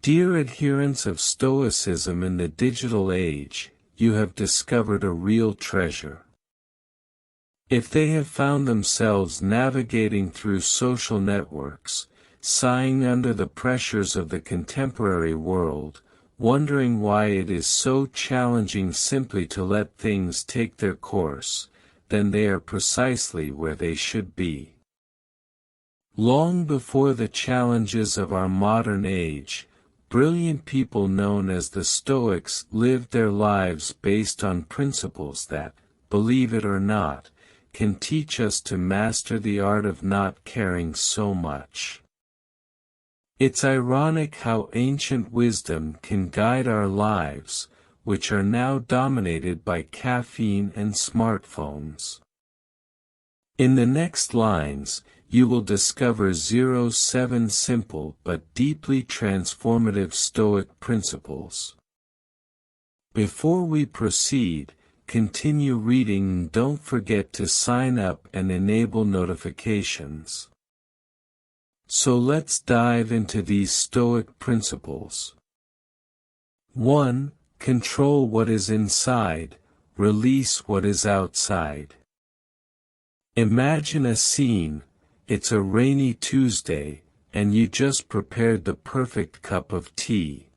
Dear adherents of Stoicism in the digital age, you have discovered a real treasure. If they have found themselves navigating through social networks, sighing under the pressures of the contemporary world, wondering why it is so challenging simply to let things take their course, then they are precisely where they should be. Long before the challenges of our modern age, brilliant people known as the Stoics lived their lives based on principles that, believe it or not, can teach us to master the art of not caring so much. It's ironic how ancient wisdom can guide our lives, which are now dominated by caffeine and smartphones. In the next lines, you will discover 7 simple but deeply transformative Stoic principles. Before we proceed, continue reading and don't forget to sign up and enable notifications. So let's dive into these Stoic principles. 1. Control what is inside, release what is outside. Imagine a scene. It's a rainy Tuesday, and you just prepared the perfect cup of tea.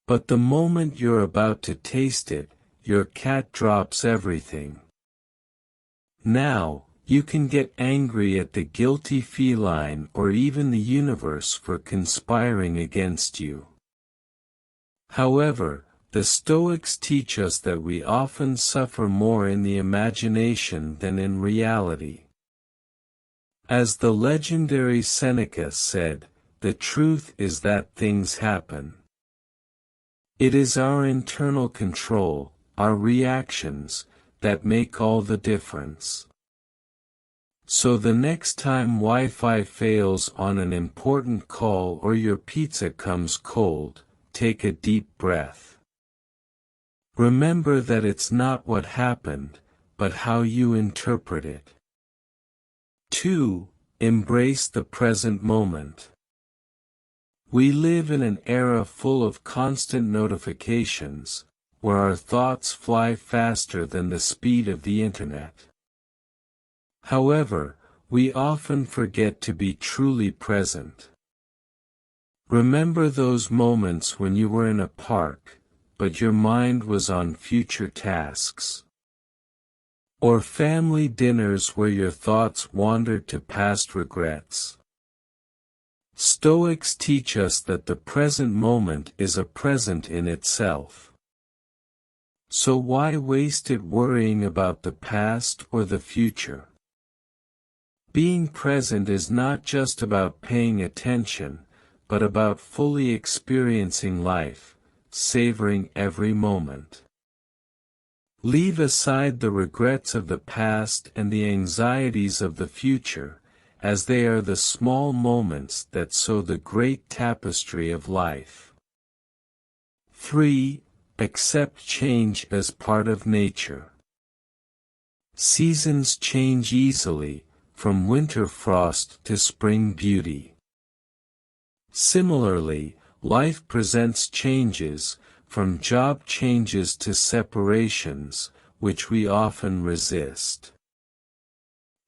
But the moment you're about to taste it, your cat drops everything. Now, you can get angry at the guilty feline or even the universe for conspiring against you. However, the Stoics teach us that we often suffer more in the imagination than in reality. As the legendary Seneca said, the truth is that things happen. It is our internal control, our reactions, that make all the difference. So the next time Wi-Fi fails on an important call or your pizza comes cold, take a deep breath. Remember that it's not what happened, but how you interpret it. 2. Embrace the present moment. We live in an era full of constant notifications, where our thoughts fly faster than the speed of the internet. However, we often forget to be truly present. Remember those moments when you were in a park, but your mind was on future tasks. Or family dinners where your thoughts wandered to past regrets. Stoics teach us that the present moment is a present in itself. So why waste it worrying about the past or the future? Being present is not just about paying attention, but about fully experiencing life, savoring every moment. Leave aside the regrets of the past and the anxieties of the future, as they are the small moments that sew the great tapestry of life. 3. Accept change as part of nature. Seasons change easily, from winter frost to spring beauty. Similarly, life presents changes, from job changes to separations, which we often resist.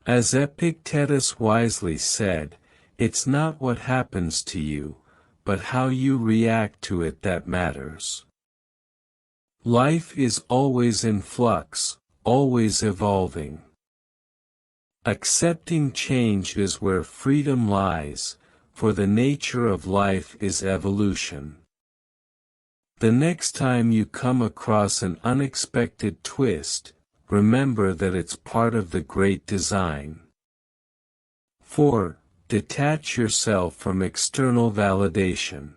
As Epictetus wisely said, it's not what happens to you, but how you react to it that matters. Life is always in flux, always evolving. Accepting change is where freedom lies, for the nature of life is evolution. The next time you come across an unexpected twist, remember that it's part of the great design. 4. Detach yourself from external validation.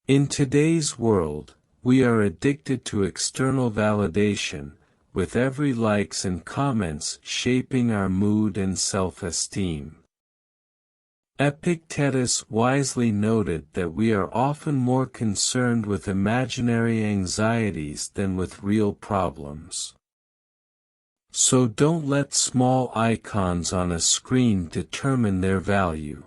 In today's world, we are addicted to external validation, with every likes and comments shaping our mood and self-esteem. Epictetus wisely noted that we are often more concerned with imaginary anxieties than with real problems. So don't let small icons on a screen determine their value.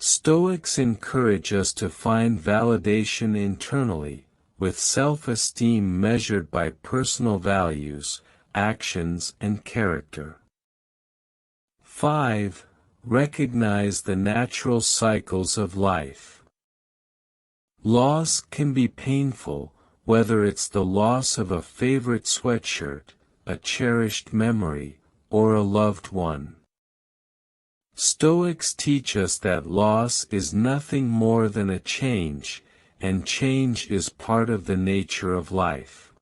Stoics encourage us to find validation internally, with self-esteem measured by personal values, actions and character. 5. Recognize the natural cycles of life. Loss can be painful, whether it's the loss of a favorite sweatshirt, a cherished memory, or a loved one. Stoics teach us that loss is nothing more than a change, and change is part of the nature of life.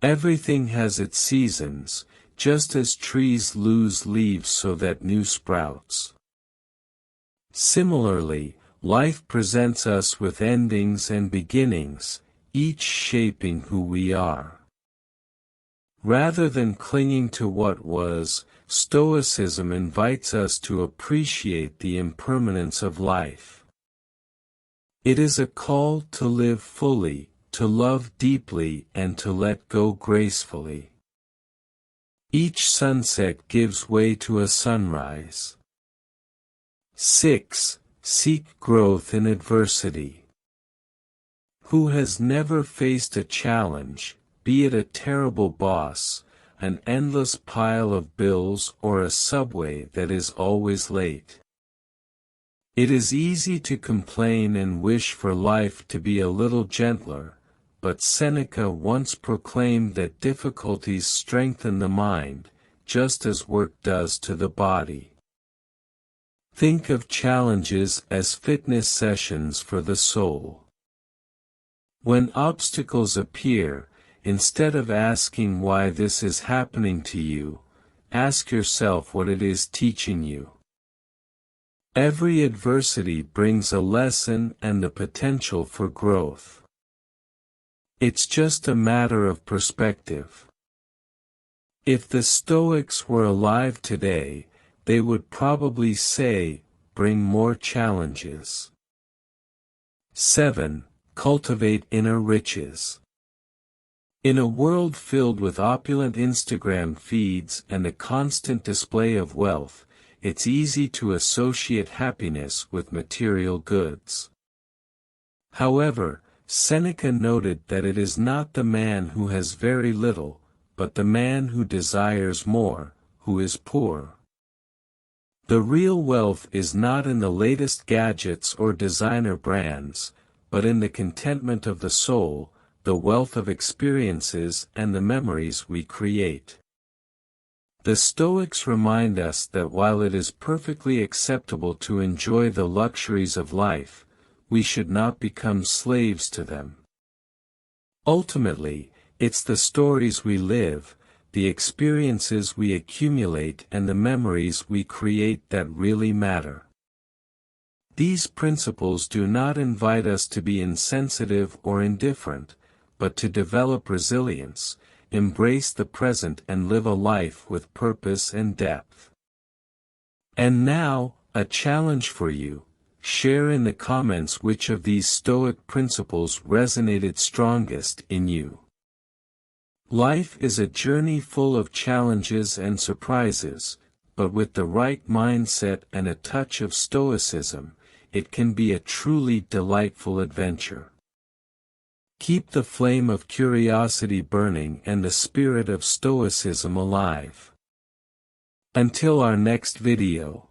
Everything has its seasons, just as trees lose leaves so that new sprouts. Similarly, life presents us with endings and beginnings, each shaping who we are. Rather than clinging to what was, Stoicism invites us to appreciate the impermanence of life. It is a call to live fully, to love deeply and to let go gracefully. Each sunset gives way to a sunrise. 6. Seek growth in adversity. Who has never faced a challenge, be it a terrible boss, an endless pile of bills or a subway that is always late? It is easy to complain and wish for life to be a little gentler, but Seneca once proclaimed that difficulties strengthen the mind, just as work does to the body. Think of challenges as fitness sessions for the soul. When obstacles appear, instead of asking why this is happening to you, ask yourself what it is teaching you. Every adversity brings a lesson and the potential for growth. It's just a matter of perspective. If the Stoics were alive today, they would probably say, bring more challenges. 7. Cultivate inner riches. In a world filled with opulent Instagram feeds and a constant display of wealth, it's easy to associate happiness with material goods. However, Seneca noted that it is not the man who has very little, but the man who desires more, who is poor. The real wealth is not in the latest gadgets or designer brands, but in the contentment of the soul, the wealth of experiences and the memories we create. The Stoics remind us that while it is perfectly acceptable to enjoy the luxuries of life, we should not become slaves to them. Ultimately, it's the stories we live, the experiences we accumulate and the memories we create that really matter. These principles do not invite us to be insensitive or indifferent, but to develop resilience, embrace the present and live a life with purpose and depth. And now, a challenge for you. Share in the comments which of these Stoic principles resonated strongest in you. Life is a journey full of challenges and surprises, but with the right mindset and a touch of Stoicism, it can be a truly delightful adventure. Keep the flame of curiosity burning and the spirit of Stoicism alive. Until our next video.